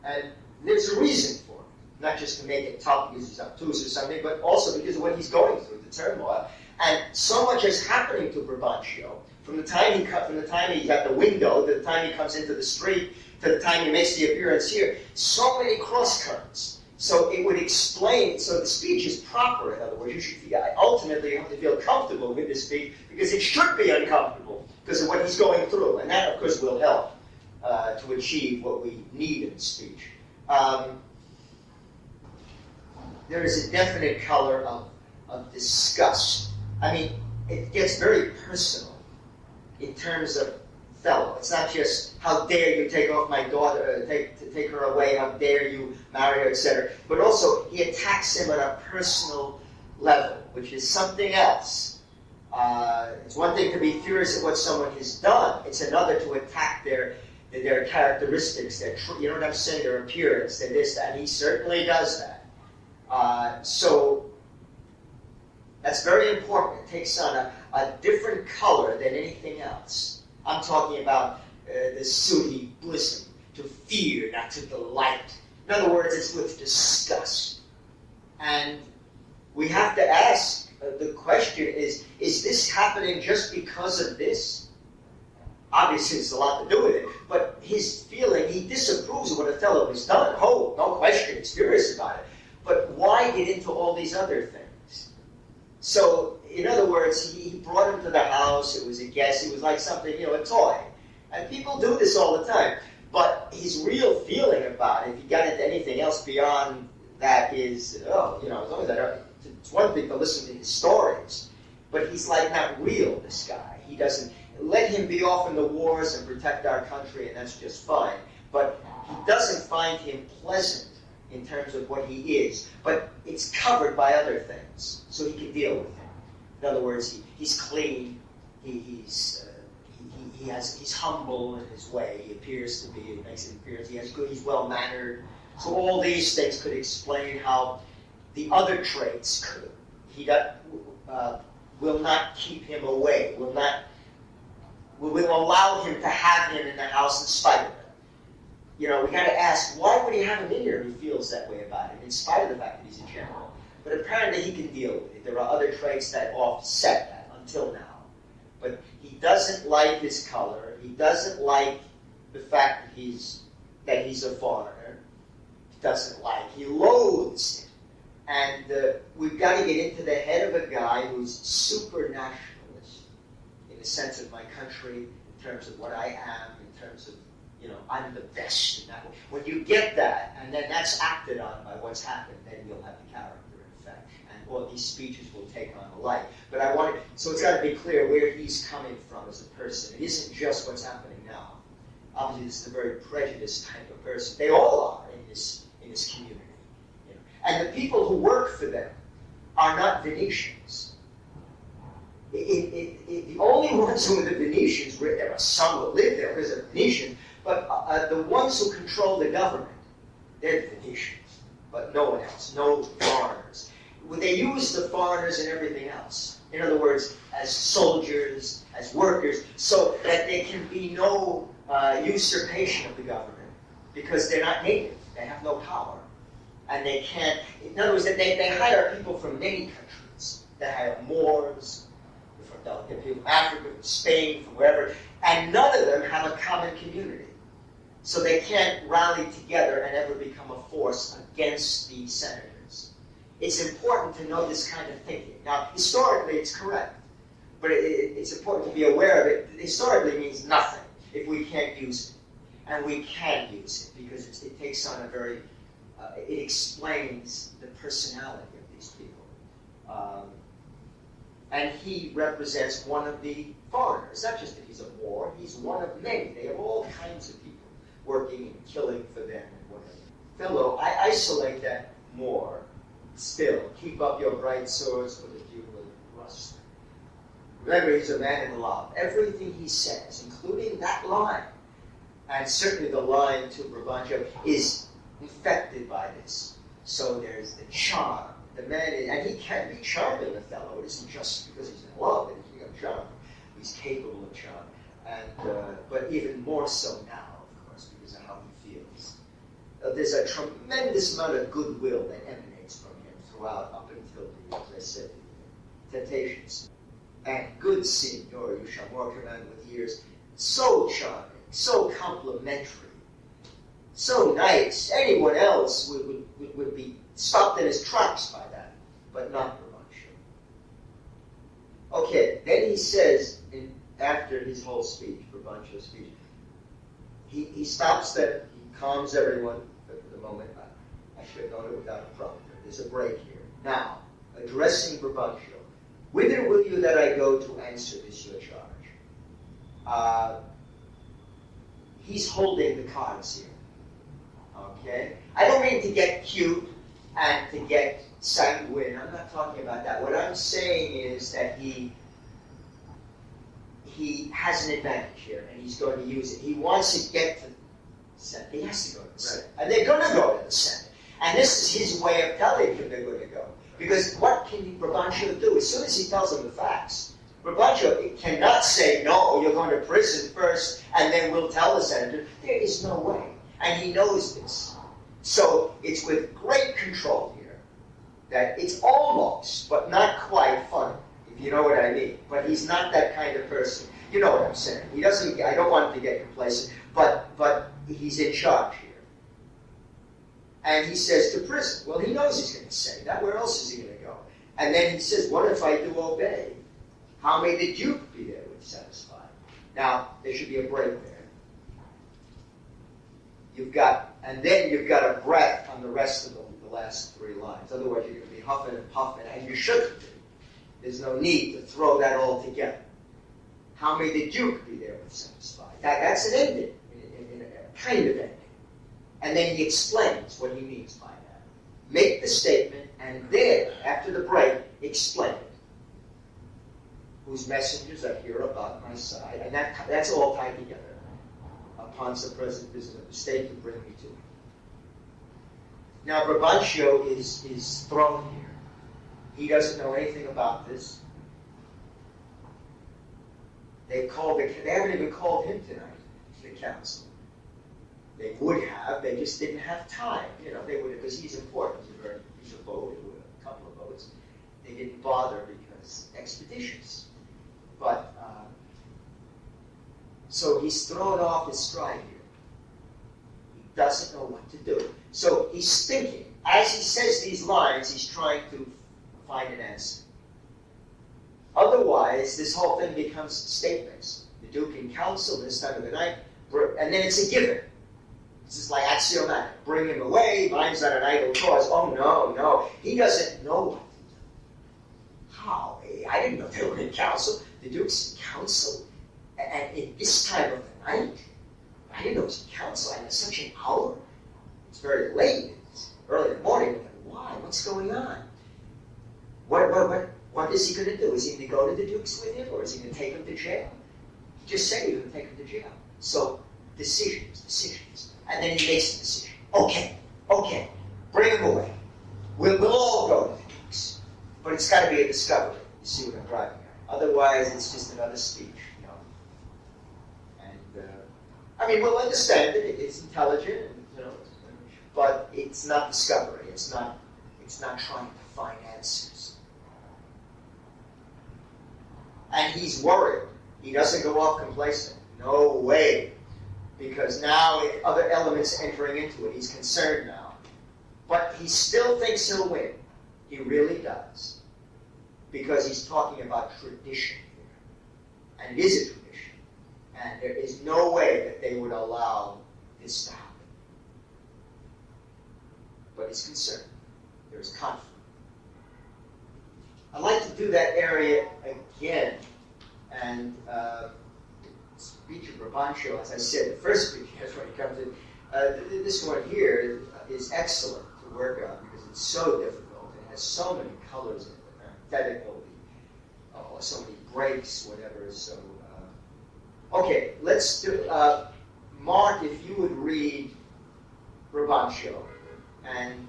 S1: And there's a reason for it, not just to make it tough because he's obtuse or something, but also because of what he's going through, the turmoil. And so much is happening to Brabantio from the time he's at the window, to the time he comes into the street, to the time he makes the appearance here. So many cross currents. So it would explain. So the speech is proper. In other words, you should ultimately have to feel comfortable with this speech because it should be uncomfortable because of what he's going through, and that, of course, will help to achieve what we need in speech. There is a definite color of disgust. I mean, it gets very personal in terms of Othello. It's not just, how dare you take off my daughter, take her away, how dare you marry her, etc. But also, he attacks him on a personal level, which is something else. It's one thing to be furious at what someone has done. It's another to attack their characteristics, you know what I'm saying, their appearance, their this, that. And he certainly does that. So that's very important. It takes on a different color than anything else. I'm talking about the sooty bosom, to fear, not to delight. In other words, it's with disgust. And we have to ask, the question is this happening just because of this? Obviously, it's a lot to do with it, but his feeling, he disapproves of what Othello has done. Oh, no question, he's furious about it. But why get into all these other things? So, in other words, he brought him to the house, it was a guest, it was like something, a toy. And people do this all the time. But his real feeling about it, if he got into anything else beyond that is, as long as I don't, it's one thing to listen to his stories, but he's like not real, this guy. He doesn't, let him be off in the wars and protect our country, and that's just fine. But he doesn't find him pleasant in terms of what he is. But it's covered by other things, so he can deal with him. In other words, he's clean, he's humble in his way. He appears to be, he makes an appearance. He's well mannered. So all these things could explain how the other traits will not keep him away. Will allow him to have him in the house in spite of it. We got to ask, why would he have him in here if he feels that way about it, in spite of the fact that he's a general? But apparently he can deal with it. There are other traits that offset that until now. But he doesn't like his color. He doesn't like the fact that he's a foreigner. He loathes it. And we've got to get into the head of a guy who's super nationalist in the sense of my country, in terms of what I am, in terms of, I'm the best in that way. When you get that, and then that's acted on by what's happened, then you'll have the character effect. And all these speeches will take on a life. But so it's got to be clear where he's coming from as a person. It isn't just what's happening now. Obviously, this is a very prejudiced type of person. They all are in this community. And the people who work for them are not Venetians. The only ones who are the Venetians, there are some who live there because they're Venetian, But the ones who control the government, they're the Venetians, but no one else, no foreigners. They use the foreigners and everything else. In other words, as soldiers, as workers, so that there can be no usurpation of the government, because they're not native, they have no power, and they can't. In other words, they hire people from many countries. They hire Moors, people from Africa, from Spain, from wherever, and none of them have a common community. So they can't rally together and ever become a force against the senators. It's important to know this kind of thinking. Now, historically, it's correct, but it's important to be aware of it. Historically means nothing if we can't use it. And we can use it because it takes on a very, it explains the personality of these people. And he represents one of the foreigners. Not just that he's a Moor, he's one of many. They have all kinds of people working and killing for them and whatever. Othello, I isolate that more still. Keep up your bright swords, but if you will rust. Remember, he's a man in love. Everything he says, including that line, and certainly the line to Brabantio, is infected by this. So there's the charm. The man is, and he can be charming, Othello. It isn't just because he's in love that he's become charming. He's capable of charm. And, but even more so now, of course, because of how he feels. There's a tremendous amount of goodwill that emanates from him throughout, up until the, as I said, the temptations. And good signor, you shall more command with years. So charming, so complimentary, so nice. Anyone else would be stopped in his tracks by that, but not Brabantio. Okay, then he says, after his whole speech, Brabantio's speech, he stops them, he calms everyone, but for the moment, I should have known it without a prompter. There's a break here. Now, addressing Brabantio, whither will you that I go to answer this your charge? He's holding the cards here. Okay? I don't mean to get cute and to get sanguine. I'm not talking about that. What I'm saying is that he has an advantage here, and he's going to use it. He wants to get to the Senate. He has to go to the Senate. And they're going to go to the Senate. And this is his way of telling them they're going to go. Because what can Brabantio do? As soon as he tells them the facts, Brabantio cannot say, no, you're going to prison first, and then we'll tell the senator. There is no way. And he knows this. So it's with great control here that it's almost, but not quite funny, if you know what I mean. But he's not that kind of person. You know what I'm saying. He doesn't. I don't want him to get complacent, but he's in charge here. And he says to prison. Well, he knows he's going to say that. Where else is he going to go? And then he says, what if I do obey? How may the Duke be there with satisfied? Now, there should be a break there. And then you've got a breath on the rest of the last three lines. Otherwise, you're going to be huffing and puffing, and you shouldn't be. There's no need to throw that all together. How may the Duke be there with satisfied? That's an ending, in a kind of ending. And then he explains what he means by that. Make the statement, and then, after the break, explain it. Whose messengers are here about my side, and that's all tied together. Upon the present visit of the state to bring me to him. Now Brabantio is thrown here. He doesn't know anything about this. They haven't even called him tonight to the council. They would have, they just didn't have time. You know, they would have, because he's important. He's a vote, a couple of votes. They didn't bother because expeditious. But so he's thrown off his stride here. He doesn't know what to do. So he's thinking. As he says these lines, he's trying to find an answer. Otherwise, this whole thing becomes statements. The Duke in council this time of the night, and then it's a given. It's just like axiomatic. Bring him away, mine's not an idle cause. Oh, no. He doesn't know what to do. How? I didn't know they were in council. The Duke's in council. And in this time of the night, I didn't know it was in council. And at such an hour. It's very late. It's early in the morning. Why? What's going on? What is he going to do? Is he going to go to the Duke's with him? Or is he going to take him to jail? He just said he was going to take him to jail. So decisions. And then he makes a decision. Okay, bring him away. We'll all go to the King's. But it's got to be a discovery. You see what I'm driving at. Otherwise, it's just another speech, you know. And, I mean, we'll understand it. It's intelligent, and, you know, but it's not discovery. It's not trying to find answers. And he's worried. He doesn't go off complacent. No way. Because now other elements entering into it. He's concerned now. But he still thinks he'll win. He really does. Because he's talking about tradition here. And it is a tradition. And there is no way that they would allow this to happen. But he's concerned. There's conflict. I'd like to do that area again. And speech of Brabantio, as I said, the first speech, that's when it comes in. This one here is excellent to work on because it's so difficult. It has so many colors in it, parenthetical, so many breaks, whatever. So, okay, let's do. Mark, if you would read Brabantio and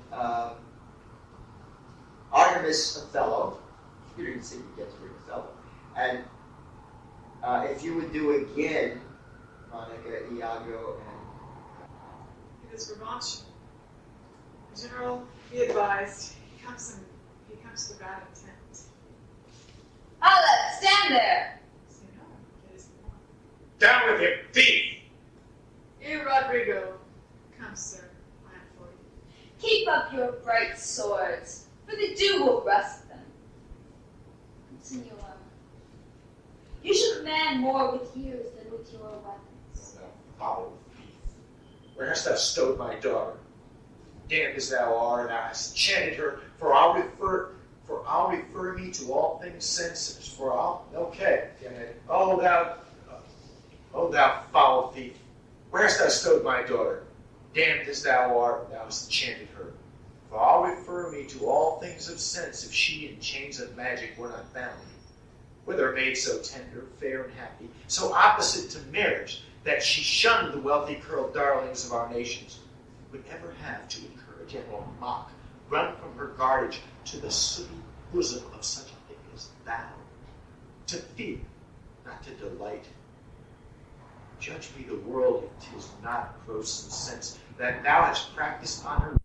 S1: Artemis Othello. You didn't see you get to read Othello. And if you would do again, Monica, Iago, and
S4: It is Brabantio. General, be advised, he comes with bad intent.
S3: Allah, stand there!
S4: So no, it is the one.
S2: Down with him, thief!
S4: You, Rodrigo. Come, sir, I am for you.
S3: Keep up your bright swords, for the dew will rust them. Senor, you should command more with years than with your weapons.
S2: Thou foul thief! Where hast thou stowed my daughter? Damned as thou art, thou hast enchanted her, for I'll refer me to all things sensitive. Okay. Oh thou foul thief! Where hast thou stowed my daughter? Damned as thou art, thou hast enchanted her. For I'll refer me to all things of sense, if she in chains of magic were not bound. Whether made so tender, fair, and happy, so opposite to marriage, that she shunned the wealthy curled darlings of our nations, would ever have to incur a general mock, run from her guardage to the sooty bosom of such a thing as thou, to fear, not to delight. Judge me the world if 'tis not gross in sense that thou hast practiced on her